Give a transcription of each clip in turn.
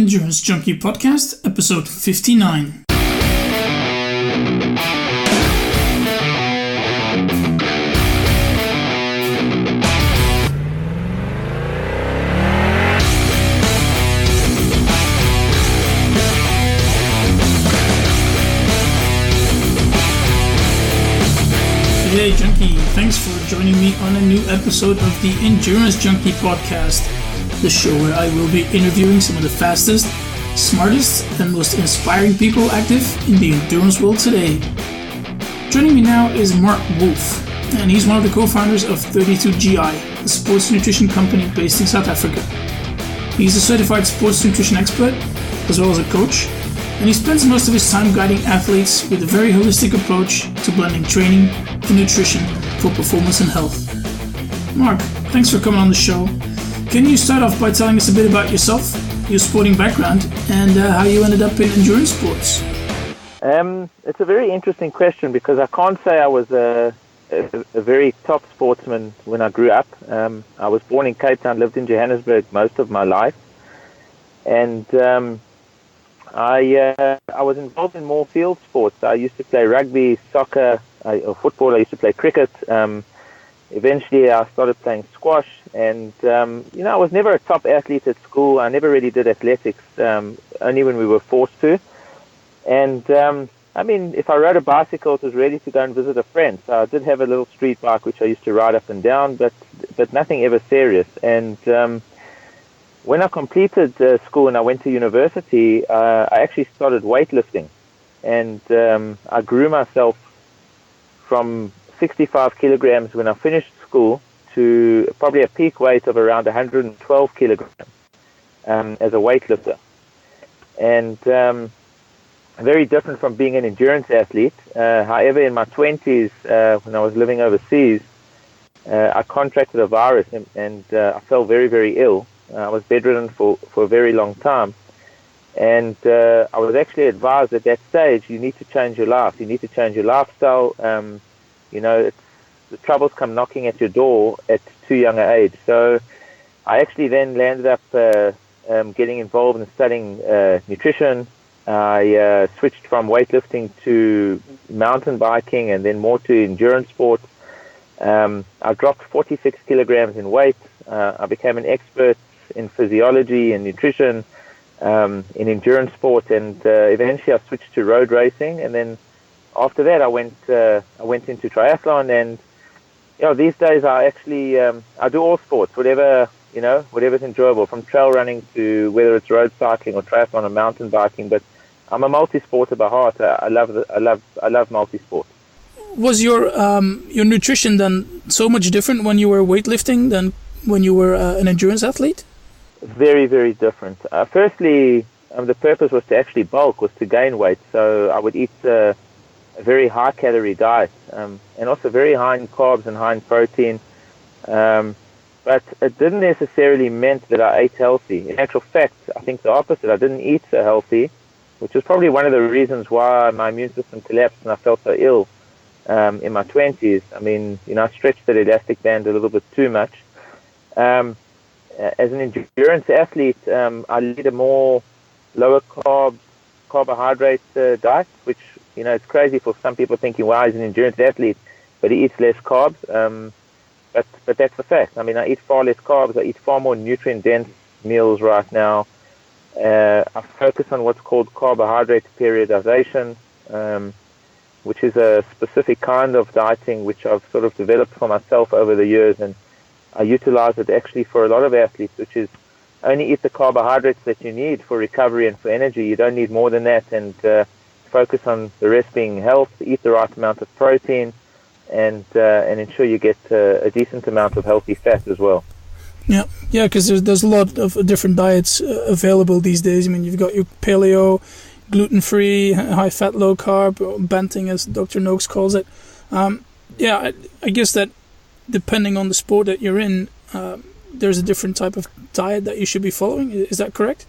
Endurance Junkie Podcast, episode 59. Hey Junkie, thanks for joining me on a new episode of the Endurance Junkie Podcast, the show where I will be interviewing some of the fastest, smartest, and most inspiring people active in the endurance world today. Joining me now is Mark Wolff, and he's one of the co-founders of 32GI, a sports nutrition company based in South Africa. He's a certified sports nutrition expert, as well as a coach, and he spends most of his time guiding athletes with a very holistic approach to blending training and nutrition for performance and health. Mark, thanks for coming on the show. Can you start off by telling us a bit about yourself, your sporting background, and how you ended up in endurance sports? It's a very interesting question because I can't say I was a very top sportsman when I grew up. I was born in Cape Town, lived in Johannesburg most of my life, and I was involved in more field sports. I used to play rugby, soccer, or football. I used to play cricket. Eventually, I started playing squash, and I was never a top athlete at school. I never really did athletics, only when we were forced to. And if I rode a bicycle, it was ready to go and visit a friend. So I did have a little street bike which I used to ride up and down, but nothing ever serious. And when I completed school and I went to university, I actually started weightlifting, and I grew myself from 65 kilograms when I finished school to probably a peak weight of around 112 kilograms as a weightlifter. And very different from being an endurance athlete. However, in my 20s, when I was living overseas, I contracted a virus and I fell very, very ill. I was bedridden for a very long time. And I was actually advised at that stage, you need to change your life. You need to change your lifestyle. The troubles come knocking at your door at too young an age. So I actually then landed up getting involved in studying nutrition. I switched from weightlifting to mountain biking and then more to endurance sports. I dropped 46 kilograms in weight. I became an expert in physiology and nutrition, in endurance sport, and eventually I switched to road racing. And then after that, I went into triathlon, and these days I actually I do all sports, whatever's enjoyable, from trail running to whether it's road cycling or triathlon or mountain biking. But I'm a multi-sporter by heart. I love multi-sport. Was your nutrition then so much different when you were weightlifting than when you were an endurance athlete? Very, very different. Firstly, the purpose was to actually bulk, was to gain weight. So I would eat a very high-calorie diet, and also very high in carbs and high in protein. But it didn't necessarily mean that I ate healthy. In actual fact, I think the opposite. I didn't eat so healthy, which was probably one of the reasons why my immune system collapsed and I felt so ill in my 20s. I stretched that elastic band a little bit too much. As an endurance athlete, I lead a more lower carbohydrate diet, which, it's crazy for some people thinking, wow, he's an endurance athlete, but he eats less carbs. But that's the fact. I eat far less carbs. I eat far more nutrient-dense meals right now. I focus on what's called carbohydrate periodization, which is a specific kind of dieting which I've sort of developed for myself over the years, and I utilize it actually for a lot of athletes, which is only eat the carbohydrates that you need for recovery and for energy. You don't need more than that, and focus on the rest being health, eat the right amount of protein, and ensure you get a decent amount of healthy fat as well. Yeah, because there's a lot of different diets available these days. You've got your Paleo, gluten-free, high-fat, low-carb, Banting as Dr. Noakes calls it. I guess that depending on the sport that you're in, there's a different type of diet that you should be following. Is that correct?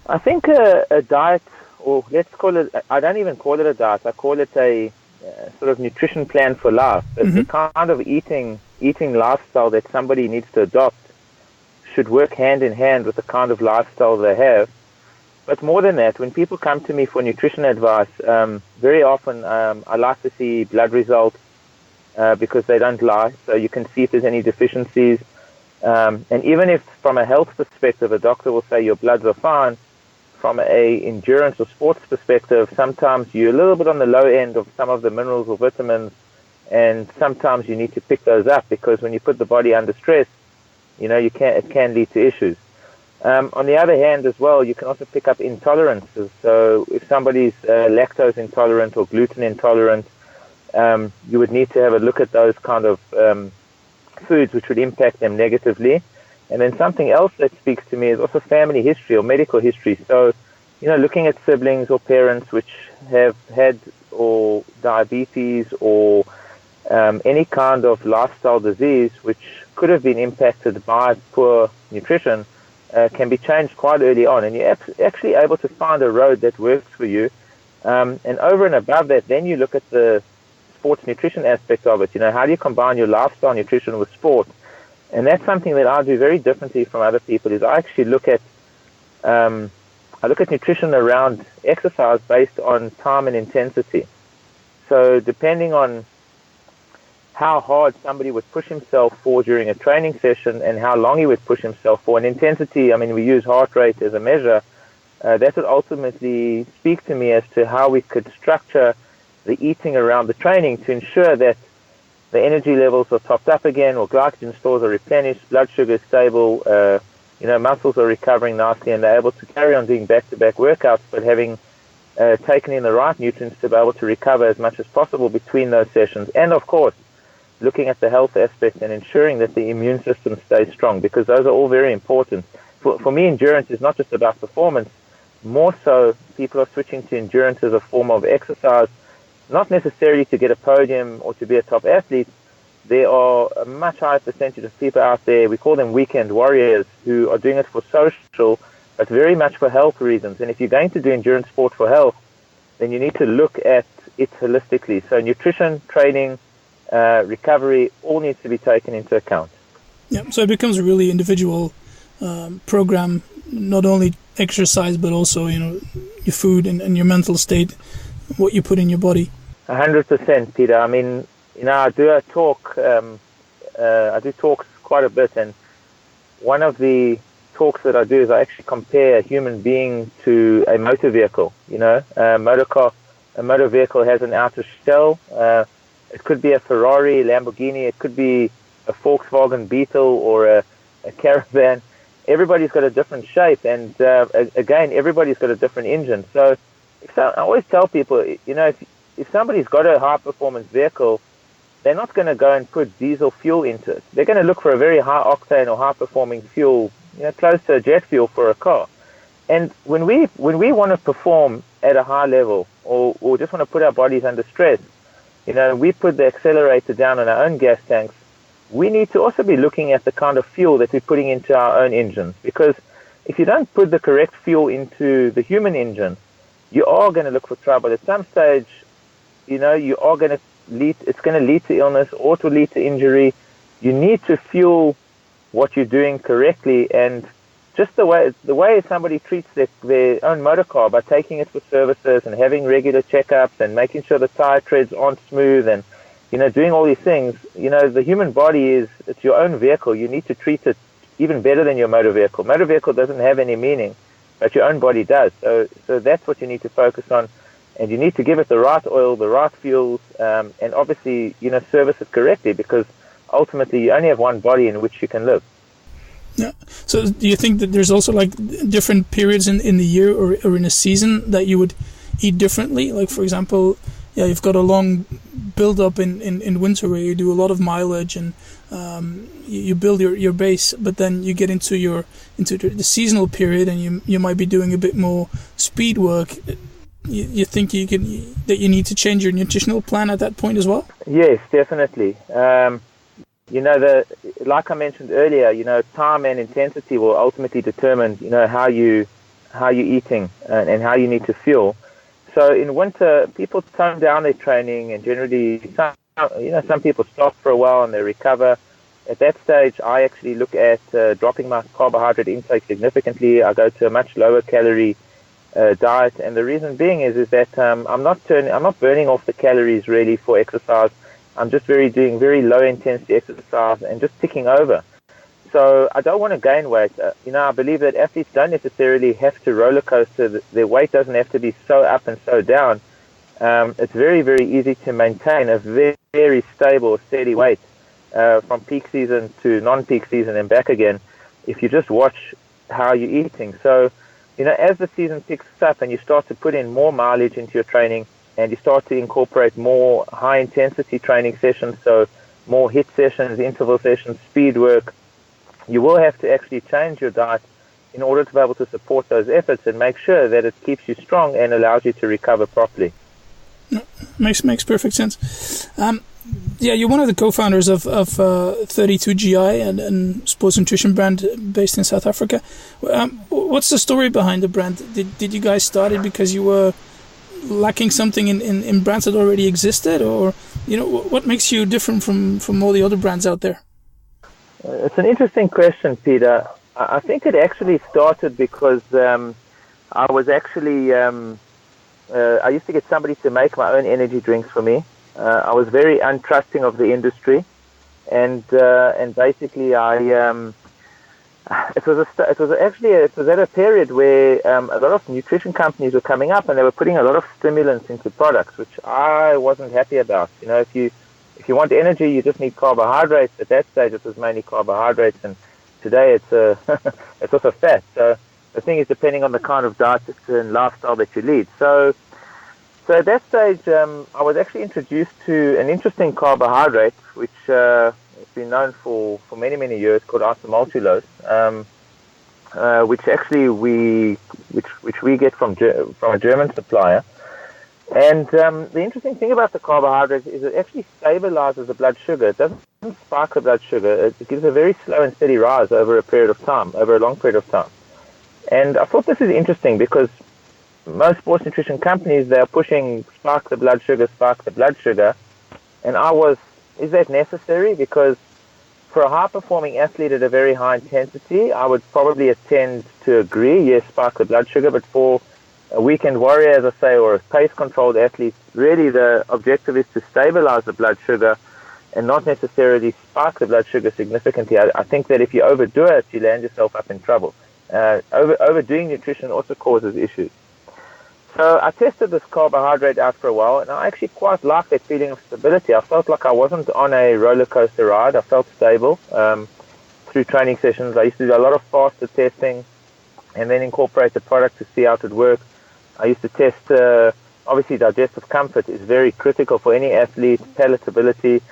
I think a diet, or let's call it, I don't even call it a diet, I call it a sort of nutrition plan for life. It's the kind of eating lifestyle that somebody needs to adopt should work hand in hand with the kind of lifestyle they have. But more than that, when people come to me for nutrition advice, very often I like to see blood results because they don't lie. So you can see if there's any deficiencies. And even if from a health perspective, a doctor will say your bloods are fine, from a endurance or sports perspective, sometimes you're a little bit on the low end of some of the minerals or vitamins, and sometimes you need to pick those up because when you put the body under stress, it can lead to issues. On the other hand as well, you can also pick up intolerances. So if somebody's lactose intolerant or gluten intolerant, you would need to have a look at those kind of foods which would impact them negatively. And then something else that speaks to me is also family history or medical history. So, looking at siblings or parents which have had or diabetes or any kind of lifestyle disease which could have been impacted by poor nutrition can be changed quite early on. And you're actually able to find a road that works for you. And over and above that, then you look at the sports nutrition aspect of it. How do you combine your lifestyle nutrition with sport? And that's something that I do very differently from other people. Is I actually look at nutrition around exercise based on time and intensity. So depending on how hard somebody would push himself for during a training session and how long he would push himself for, and intensity, we use heart rate as a measure, that would ultimately speak to me as to how we could structure the eating around the training to ensure that the energy levels are topped up again, or glycogen stores are replenished, blood sugar is stable, muscles are recovering nicely, and they're able to carry on doing back-to-back workouts, but having taken in the right nutrients to be able to recover as much as possible between those sessions. And of course, looking at the health aspect and ensuring that the immune system stays strong, because those are all very important. For me, endurance is not just about performance. More so, people are switching to endurance as a form of exercise, not necessarily to get a podium or to be a top athlete. There are a much higher percentage of people out there, we call them weekend warriors, who are doing it for social, but very much for health reasons. And if you're going to do endurance sport for health, then you need to look at it holistically. So nutrition, training, recovery, all needs to be taken into account. Yeah, so it becomes a really individual program, not only exercise, but also, your food and your mental state, what you put in your body. 100%, Peter. I do talks quite a bit, and one of the talks that I do is I actually compare a human being to a motor vehicle. A motor vehicle has an outer shell. It could be a Ferrari, Lamborghini, it could be a Volkswagen Beetle or a Caravan. Everybody's got a different shape, and again, everybody's got a different engine. So I always tell people, if somebody's got a high-performance vehicle, they're not going to go and put diesel fuel into it. They're going to look for a very high-octane or high-performing fuel, close to jet fuel for a car. And when we want to perform at a high level or just want to put our bodies under stress, we put the accelerator down on our own gas tanks. We need to also be looking at the kind of fuel that we're putting into our own engines, because if you don't put the correct fuel into the human engine, you are going to look for trouble. At some stage, you are going to it's going to lead to illness or to lead to injury. You need to fuel what you're doing correctly, and just the way somebody treats their own motor car by taking it for services and having regular checkups and making sure the tire treads aren't smooth and, doing all these things. The human body it's your own vehicle. You need to treat it even better than your motor vehicle. Motor vehicle doesn't have any meaning, but your own body does. So that's what you need to focus on. And you need to give it the right oil, the right fuels, and obviously, service it correctly, because ultimately you only have one body in which you can live. Yeah. So do you think that there's also different periods in the year or in a season that you would eat differently? Like, for example, you've got a long build up in winter where you do a lot of mileage and you build your base, but then you get into the seasonal period and you might be doing a bit more speed work. You think that you need to change your nutritional plan at that point as well? Yes, definitely. Like I mentioned earlier, time and intensity will ultimately determine, how you're eating and how you need to fuel. So in winter, people tone down their training, and generally, some people stop for a while and they recover. At that stage, I actually look at dropping my carbohydrate intake significantly. I go to a much lower calorie diet, and the reason being is that I'm not burning off the calories really for exercise. I'm just doing very low intensity exercise and just ticking over. So I don't want to gain weight. I believe that athletes don't necessarily have to roller coaster. Their weight doesn't have to be so up and so down. It's very, very easy to maintain a very, very stable, steady weight from peak season to non-peak season and back again if you just watch how you're eating. So, as the season picks up and you start to put in more mileage into your training and you start to incorporate more high-intensity training sessions, so more HIIT sessions, interval sessions, speed work, you will have to actually change your diet in order to be able to support those efforts and make sure that it keeps you strong and allows you to recover properly. Makes perfect sense. You're one of the co-founders of 32GI and sports nutrition brand based in South Africa. What's the story behind the brand? Did you guys start it because you were lacking something in brands that already existed, or what makes you different from all the other brands out there? It's an interesting question, Peter. I think it actually started because I was actually I used to get somebody to make my own energy drinks for me. I was very untrusting of the industry, and basically it was at a period where a lot of nutrition companies were coming up and they were putting a lot of stimulants into products, which I wasn't happy about. If you want energy, you just need carbohydrates. At that stage, it was mainly carbohydrates, and today it's it's also fat. So the thing is, depending on the kind of diet and lifestyle that you lead. So at that stage, I was actually introduced to an interesting carbohydrate, which has been known for many, many years, called isomaltulose, which actually we get from a German supplier. And the interesting thing about the carbohydrate is it actually stabilizes the blood sugar. It doesn't spike the blood sugar. It gives a very slow and steady rise over a long period of time. And I thought this is interesting because most sports nutrition companies, they're pushing spike the blood sugar. And is that necessary? Because for a high-performing athlete at a very high intensity, I would probably tend to agree, yes, spike the blood sugar, but for a weekend warrior, as I say, or a pace-controlled athlete, really the objective is to stabilize the blood sugar and not necessarily spike the blood sugar significantly. I think that if you overdo it, you land yourself up in trouble. Overdoing nutrition also causes issues. So I tested this carbohydrate out for a while, and I actually quite liked that feeling of stability. I felt like I wasn't on a roller coaster ride. I felt stable through training sessions. I used to do a lot of faster testing and then incorporate the product to see how it would work. I used to test, obviously digestive comfort is very critical for any athlete, palatability.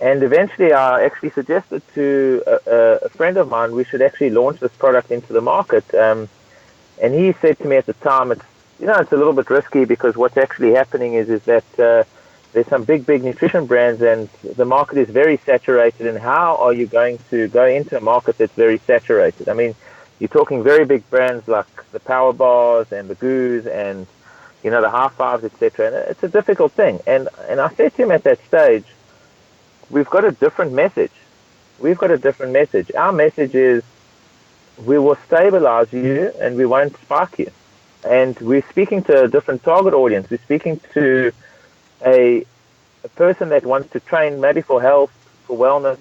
And eventually I actually suggested to a friend of mine we should actually launch this product into the market. And he said to me at the time, it's a little bit risky because what's actually happening is that there's some big nutrition brands and the market is very saturated. And how are you going to go into a market that's very saturated? I mean, you're talking very big brands like the Power Bars and the Goos and, the High Fives, etc. And it's a difficult thing. And I said to him at that stage, we've got a different message. Our message is we will stabilize you and we won't spike you. And we're speaking to a different target audience. We're speaking to a person that wants to train maybe for health, for wellness,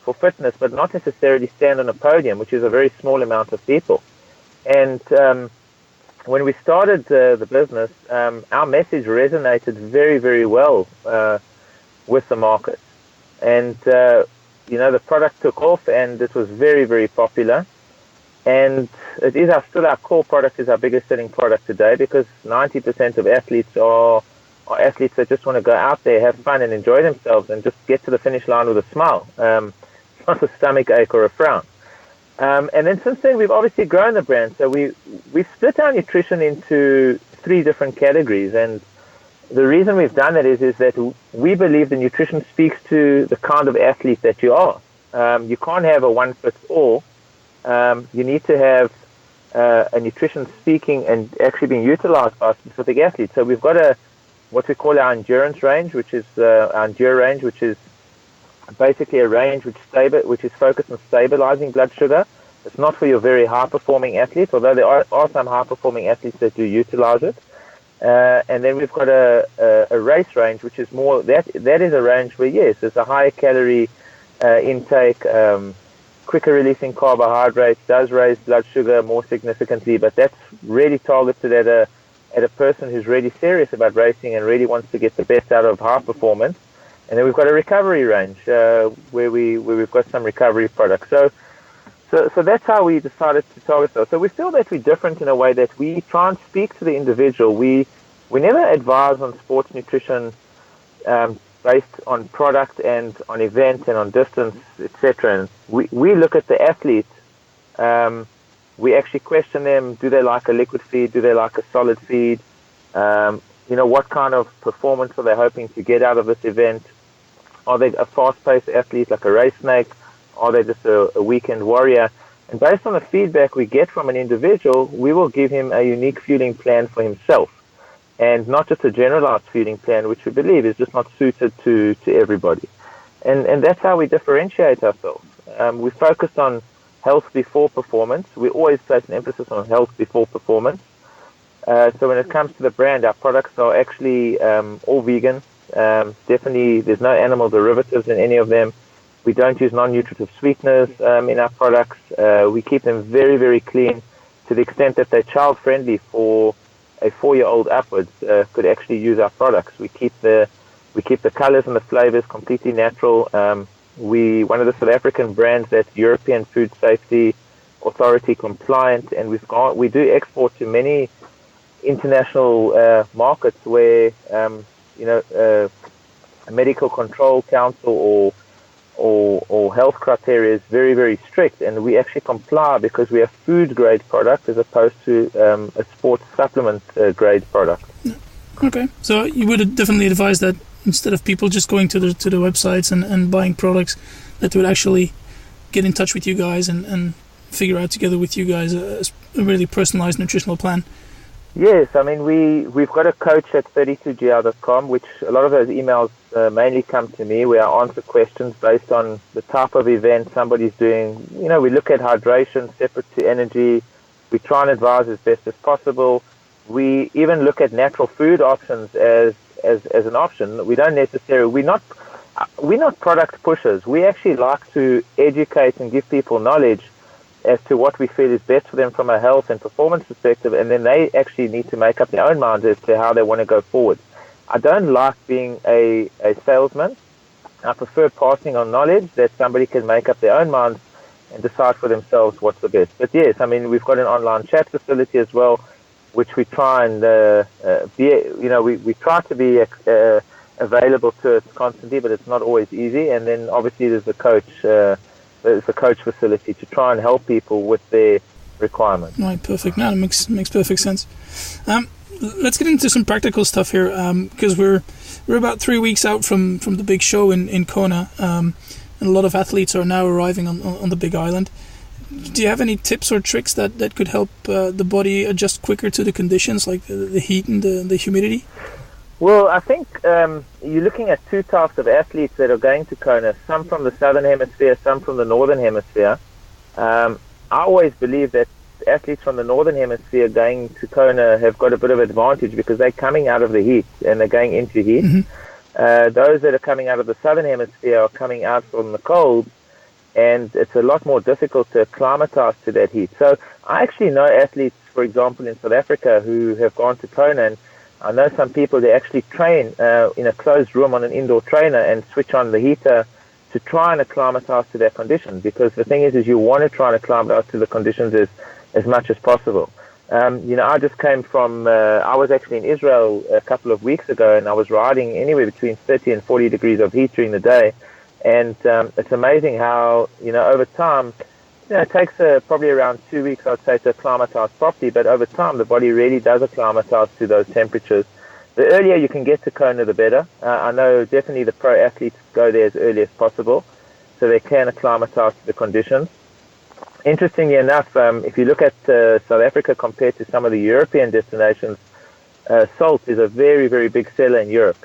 for fitness, but not necessarily stand on a podium, which is a very small amount of people. And when we started the business, our message resonated very, very well with the market. And, the product took off and it was very, very popular. And it is still our core product is our biggest selling product today because 90% of athletes are athletes that just want to go out there, have fun and enjoy themselves and just get to the finish line with a smile. Not a stomach ache or a frown. And then since then, we've obviously grown the brand. So we've split our nutrition into 3 different categories. And the reason we've done that is that we believe the nutrition speaks to the kind of athlete that you are. You can't have a one-fits-all. You need to have a nutrition speaking and actually being utilized by a specific athlete. So we've got what we call our endurance range, which is our endure range, which is basically a range which is focused on stabilizing blood sugar, It's not for your very high-performing athletes, although there are some high-performing athletes that do utilize it. And then we've got a race range, which is more, that is a range where, yes, it's a higher calorie intake, quicker releasing carbohydrates, does raise blood sugar more significantly, but that's really targeted at a person who's really serious about racing and really wants to get the best out of high performance. And then we've got a recovery range where we've got some recovery products. So that's how we decided to target those. So we feel that we're different in a way that we try and speak to the individual. We never advise on sports nutrition based on product and on event and on distance, etc. And we look at the athlete. We actually question them: do they like a liquid feed? Do they like a solid feed? What kind of performance are they hoping to get out of this event? Are they a fast-paced athlete like a race snake? Are they just a weekend warrior? And based on the feedback we get from an individual, we will give him a unique fueling plan for himself, and not just a generalized feeding plan, which we believe is just not suited to everybody. And that's how we differentiate ourselves. We focused on health before performance. We always place an emphasis on health before performance. So when it comes to the brand, our products are actually all vegan. Definitely, there's no animal derivatives in any of them. We don't use non-nutritive sweeteners in our products. We keep them very, very clean to the extent that they're child-friendly for a 4-year-old upwards could actually use our products. We keep the colors and the flavors completely natural. One of the South African brands that's European Food Safety Authority compliant, and we do export to many international markets where a medical control council or health criteria is very, very strict, and we actually comply because we have food grade product as opposed to a sports supplement grade product. Okay, so you would definitely advise that instead of people just going to the websites and buying products, that they would actually get in touch with you guys and figure out together with you guys a really personalized nutritional plan. Yes, I mean, we've got a coach at 32gr.com, which a lot of those emails mainly come to me, where I answer questions based on the type of event somebody's doing. We look at hydration separate to energy. We try and advise as best as possible. We even look at natural food options as an option. We don't necessarily, we're not product pushers. We actually like to educate and give people knowledge as to what we feel is best for them from a health and performance perspective, and then they actually need to make up their own minds as to how they want to go forward. I don't like being a salesman. I prefer passing on knowledge that somebody can make up their own minds and decide for themselves what's the best. But yes, I mean, we've got an online chat facility as well, which we try and we try to be available to us constantly, but it's not always easy. And then obviously there's the coach facility to try and help people with their requirements. Right, perfect. Now it makes perfect sense. Let's get into some practical stuff here, because we're about 3 weeks out from the big show in Kona, and a lot of athletes are now arriving on the big island. Do you have any tips or tricks that could help the body adjust quicker to the conditions, like the heat and the humidity? Well, I think you're looking at two types of athletes that are going to Kona, some from the southern hemisphere, some from the northern hemisphere. I always believe that athletes from the northern hemisphere going to Kona have got a bit of advantage because they're coming out of the heat and they're going into heat. Mm-hmm. Those that are coming out of the southern hemisphere are coming out from the cold, and it's a lot more difficult to acclimatize to that heat. So I actually know athletes, for example, in South Africa who have gone to Kona, and I know some people that actually train in a closed room on an indoor trainer and switch on the heater to try and acclimatize to their conditions, because the thing is you want to try and acclimatize to the conditions as much as possible. I just came from, I was actually in Israel a couple of weeks ago, and I was riding anywhere between 30 and 40 degrees of heat during the day. And it's amazing how, over time, it takes probably around 2 weeks, I'd say, to acclimatize properly. But over time, the body really does acclimatize to those temperatures. The earlier you can get to Kona, the better. I know definitely the pro athletes go there as early as possible so they can acclimatize to the conditions. Interestingly enough, if you look at South Africa compared to some of the European destinations, salt is a very, very big seller in Europe.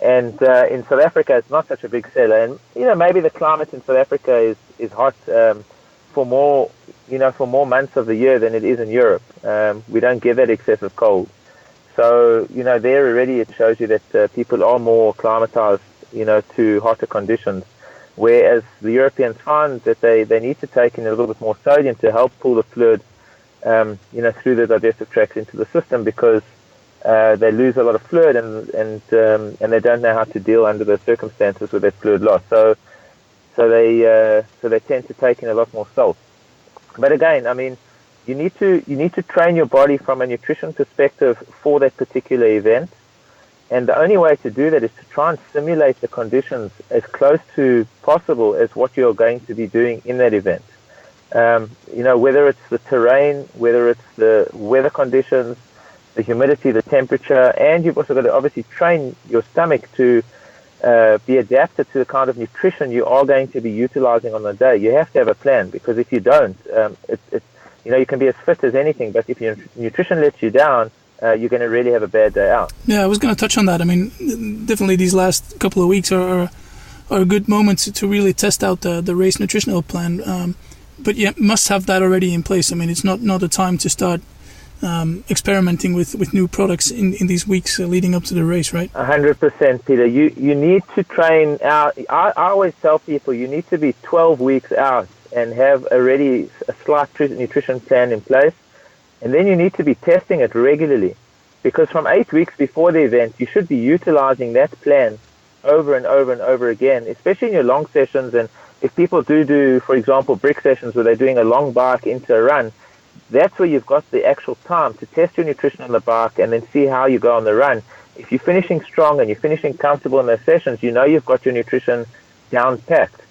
And in South Africa, it's not such a big seller. And, maybe the climate in South Africa is hot for more months of the year than it is in Europe. We don't get that excessive cold. So, there already it shows you that people are more acclimatized, to hotter conditions. Whereas the Europeans find that they need to take in a little bit more sodium to help pull the fluid, through the digestive tract into the system, because they lose a lot of fluid and they don't know how to deal under the circumstances with that fluid loss. So they tend to take in a lot more salt. But again, I mean, you need to train your body from a nutrition perspective for that particular event. And the only way to do that is to try and simulate the conditions as close to possible as what you're going to be doing in that event. Whether it's the terrain, whether it's the weather conditions, the humidity, the temperature, and you've also got to obviously train your stomach to be adapted to the kind of nutrition you are going to be utilizing on the day. You have to have a plan, because if you don't, you can be as fit as anything, but if your nutrition lets you down, you're going to really have a bad day out. Yeah, I was going to touch on that. I mean, definitely these last couple of weeks are good moments to really test out the race nutritional plan. But you must have that already in place. I mean, it's not a time to start experimenting with new products in these weeks leading up to the race, right? 100%, Peter. You need to train out. I always tell people you need to be 12 weeks out and have already a slight nutrition plan in place. And then you need to be testing it regularly, because from 8 weeks before the event, you should be utilizing that plan over and over and over again, especially in your long sessions. And if people do, for example, brick sessions where they're doing a long bike into a run, that's where you've got the actual time to test your nutrition on the bike and then see how you go on the run. If you're finishing strong and you're finishing comfortable in those sessions, you've got your nutrition down packed.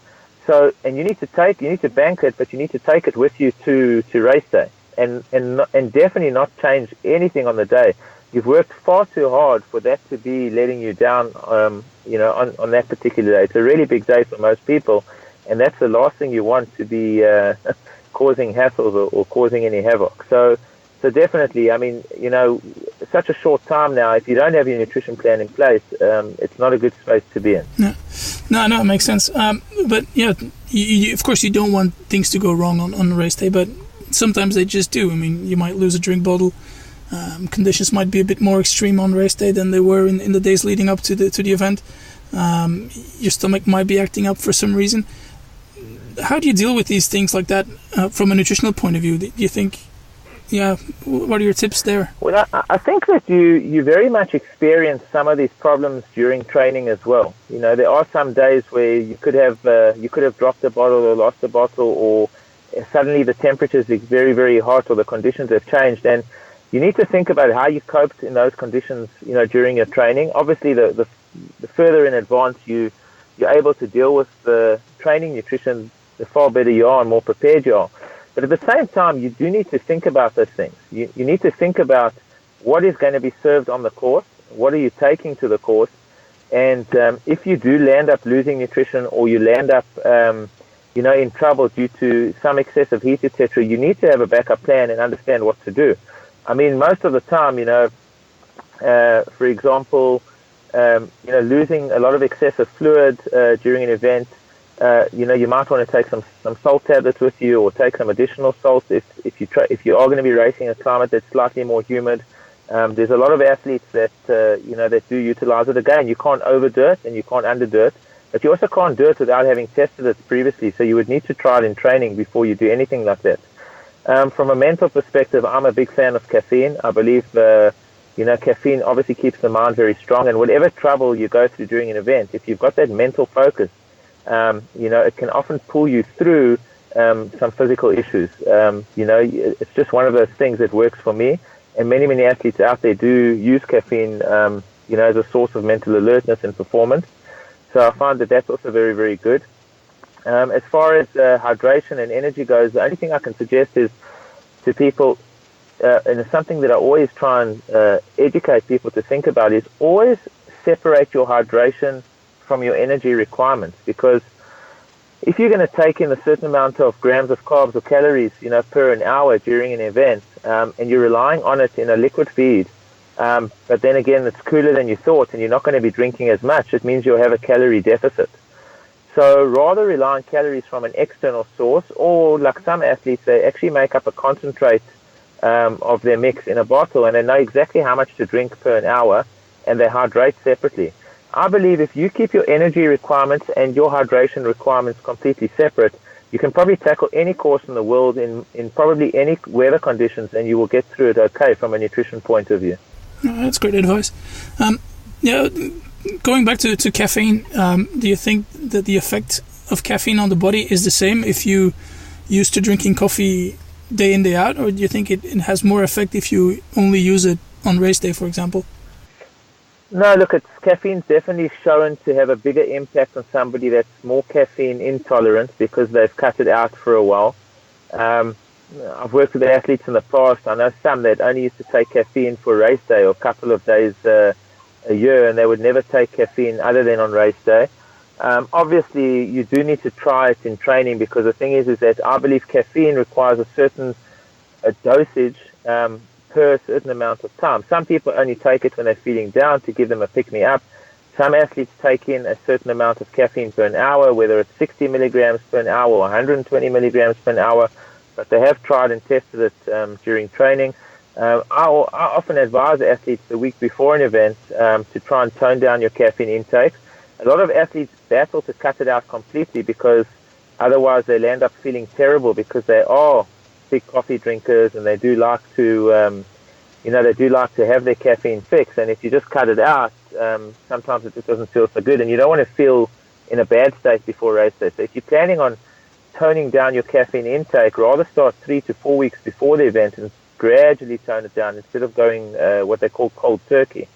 So, and you need to bank it, but you need to take it with you to race day. And definitely not change anything on the day. You've worked far too hard for that to be letting you down, on that particular day. It's a really big day for most people, and that's the last thing you want to be causing hassles or causing any havoc. So definitely, I mean, such a short time now, if you don't have your nutrition plan in place, it's not a good space to be in. No, it makes sense. But yeah, you, of course, you don't want things to go wrong on race day, but sometimes they just do. I mean, you might lose a drink bottle. Conditions might be a bit more extreme on race day than they were in the days leading up to the event. Your stomach might be acting up for some reason. How do you deal with these things like that from a nutritional point of view? Do you think, what are your tips there? Well, I think that you very much experience some of these problems during training as well. There are some days where you could have dropped a bottle or lost a bottle, or suddenly the temperatures is very, very hot, or the conditions have changed, and you need to think about how you coped in those conditions, during your training. Obviously, the further in advance you're able to deal with the training nutrition, the far better you are and more prepared you are. But at the same time, you do need to think about those things. You need to think about what is going to be served on the course, what are you taking to the course, and if you do land up losing nutrition, or you land up in trouble due to some excessive heat, etc., you need to have a backup plan and understand what to do. I mean, most of the time, for example, losing a lot of excessive fluid during an event, you might want to take some salt tablets with you, or take some additional salt if you are going to be racing in a climate that's slightly more humid. There's a lot of athletes that that do utilize it. Again, you can't overdo it and you can't underdo it, but you also can't do it without having tested it previously. So you would need to try it in training before you do anything like that. From a mental perspective, I'm a big fan of caffeine. I believe caffeine obviously keeps the mind very strong, and whatever trouble you go through during an event, if you've got that mental focus, it can often pull you through some physical issues. It's just one of those things that works for me, and many athletes out there do use caffeine, as a source of mental alertness and performance. So I find that that's also very, very good. As far as hydration and energy goes, the only thing I can suggest is to people, and it's something that I always try and educate people to think about, is always separate your hydration from your energy requirements. Because if you're going to take in a certain amount of grams of carbs or calories, per an hour during an event, and you're relying on it in a liquid feed, but then again it's cooler than you thought, and you're not going to be drinking as much, it means you'll have a calorie deficit. So rather rely on calories from an external source, or like some athletes, they actually make up a concentrate of their mix in a bottle, and they know exactly how much to drink per an hour, and they hydrate separately. I believe if you keep your energy requirements and your hydration requirements completely separate, you can probably tackle any course in the world in probably any weather conditions, and you will get through it okay from a nutrition point of view. That's great advice. Going back to caffeine, do you think that the effect of caffeine on the body is the same if you used to drinking coffee day in, day out, or do you think it has more effect if you only use it on race day, for example? No, look, caffeine's definitely shown to have a bigger impact on somebody that's more caffeine intolerant because they've cut it out for a while. I've worked with athletes in the past. I know some that only used to take caffeine for race day or a couple of days a year, and they would never take caffeine other than on race day. Obviously, you do need to try it in training, because the thing is that I believe caffeine requires a certain dosage per a certain amount of time. Some people only take it when they're feeling down to give them a pick-me-up. Some athletes take in a certain amount of caffeine per an hour, whether it's 60 milligrams per an hour or 120 milligrams per an hour, but they have tried and tested it during training. I often advise athletes the week before an event to try and tone down your caffeine intake. A lot of athletes battle to cut it out completely, because otherwise they'll end up feeling terrible, because they are big coffee drinkers and they do like to have their caffeine fix. And if you just cut it out, sometimes it just doesn't feel so good, and you don't want to feel in a bad state before race day. So if you're planning on toning down your caffeine intake, rather start 3 to 4 weeks before the event and gradually tone it down instead of going what they call cold turkey.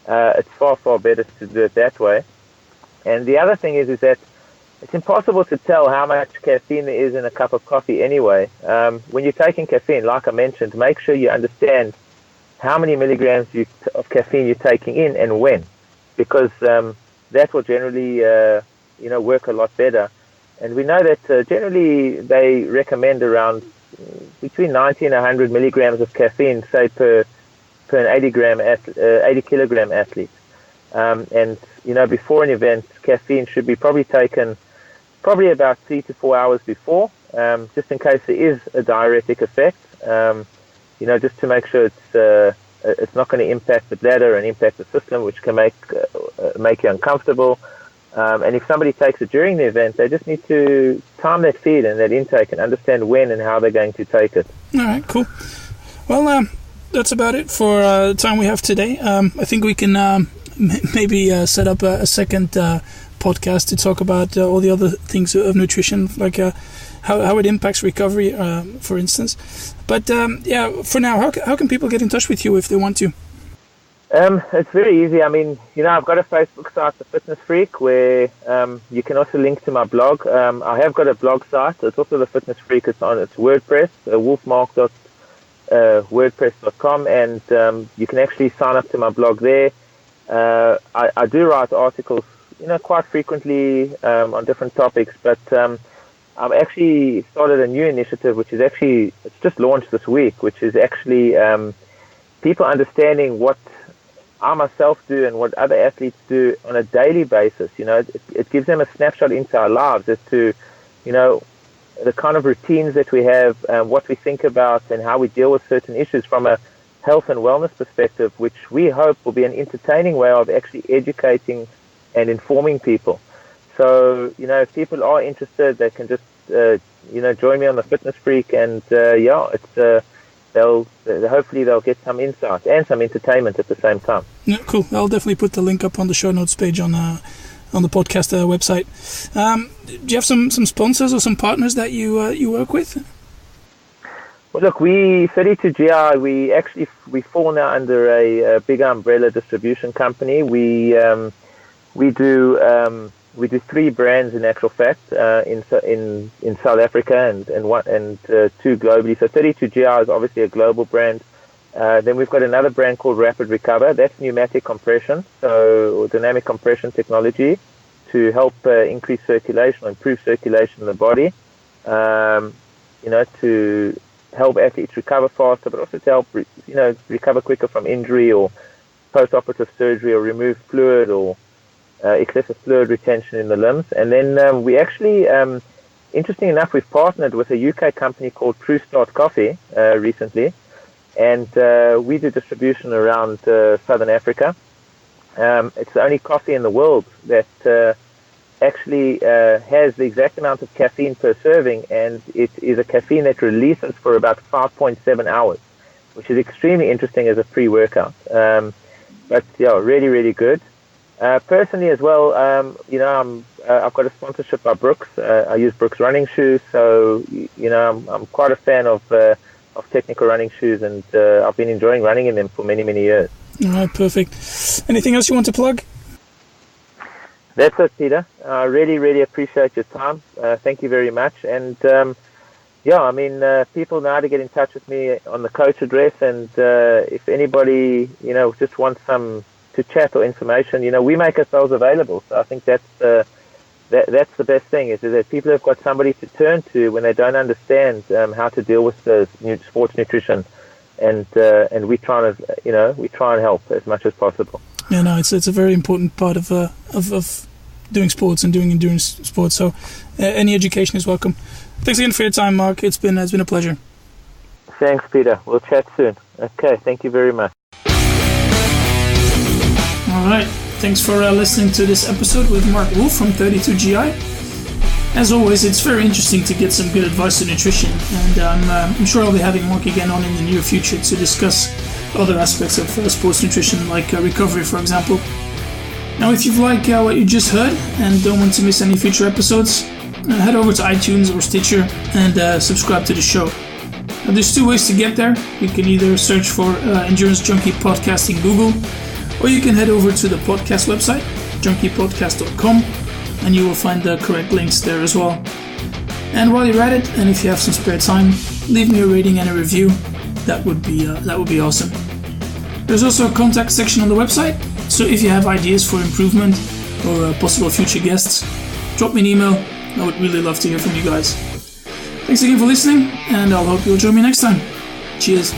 It's far, far better to do it that way. And the other thing is that it's impossible to tell how much caffeine there is in a cup of coffee anyway. When you're taking caffeine, like I mentioned, make sure you understand how many milligrams of caffeine you're taking in and when, because that will generally work a lot better. And we know that generally they recommend around between 90 and 100 milligrams of caffeine, say per an 80 kilogram athlete. And before an event, caffeine should be probably taken about 3 to 4 hours before, just in case there is a diuretic effect. Just to make sure it's not going to impact the bladder and impact the system, which can make you uncomfortable. And if somebody takes it during the event, they just need to time that feed and that intake and understand when and how they're going to take it. All right, cool. Well, that's about it for the time we have today. I think we can maybe set up a second podcast to talk about all the other things of nutrition, like how it impacts recovery, for instance. But for now, how can people get in touch with you if they want to? It's very easy. I mean, I've got a Facebook site, The Fitness Freak, where you can also link to my blog. I have got a blog site. It's also The Fitness Freak. It's WordPress, wolfmark.wordpress.com, and you can actually sign up to my blog there. I do write articles, quite frequently on different topics, but I've actually started a new initiative, it's just launched this week, which is actually people understanding what I myself do and what other athletes do on a daily basis. It gives them a snapshot into our lives as to, the kind of routines that we have, what we think about, and how we deal with certain issues from a health and wellness perspective, which we hope will be an entertaining way of actually educating and informing people. So, if people are interested, they can just, join me on The Fitness Freak, and hopefully they'll get some insight and some entertainment at the same time. Yeah, cool. I'll definitely put the link up on the show notes page on the podcast website. Do you have some sponsors or some partners that you work with? Well, look, 32GI, we fall now under a big umbrella distribution company. We do 3 brands in actual fact in South Africa and 2 globally. So 32GI is obviously a global brand. Then we've got another brand called Rapid Recover. That's pneumatic compression, or dynamic compression technology to help increase circulation, improve circulation in the body. To help athletes recover faster, but also to help recover quicker from injury or post-operative surgery, or remove fluid, or excessive fluid retention in the limbs. And then we actually, interesting enough, we've partnered with a UK company called True Start Coffee recently, and we do distribution around Southern Africa. It's the only coffee in the world that actually has the exact amount of caffeine per serving, and it is a caffeine that releases for about 5.7 hours, which is extremely interesting as a pre-workout. But yeah, really, really good. Personally as well, I've got a sponsorship by Brooks. I use Brooks running shoes, so I'm quite a fan of technical running shoes, and I've been enjoying running in them for many, many years. All right, perfect. Anything else you want to plug? That's it, Peter. I really, really appreciate your time. Thank you very much. And people know how to get in touch with me on the coach address. And if anybody, just wants some to chat or information, we make ourselves available. So I think that's the best thing, is that people have got somebody to turn to when they don't understand how to deal with the sports nutrition. And we try and help as much as possible. Yeah, no, it's a very important part of doing sports and doing endurance sports. So any education is welcome. Thanks again for your time, Mark. It's been a pleasure. Thanks, Peter. We'll chat soon. Okay, thank you very much. All right. Thanks for listening to this episode with Mark Wolff from 32GI. As always, it's very interesting to get some good advice on nutrition, and I'm sure I'll be having Mark again on in the near future to discuss other aspects of sports nutrition, like recovery, for example. Now, if you've liked what you just heard and don't want to miss any future episodes, head over to iTunes or Stitcher and subscribe to the show. Now, there's two ways to get there. You can either search for Endurance Junkie Podcast in Google, or you can head over to the podcast website, junkiepodcast.com, and you will find the correct links there as well. And while you're at it, and if you have some spare time, leave me a rating and a review. That would be awesome. There's also a contact section on the website, so if you have ideas for improvement or possible future guests, drop me an email. I would really love to hear from you guys. Thanks again for listening, and I'll hope you'll join me next time. Cheers.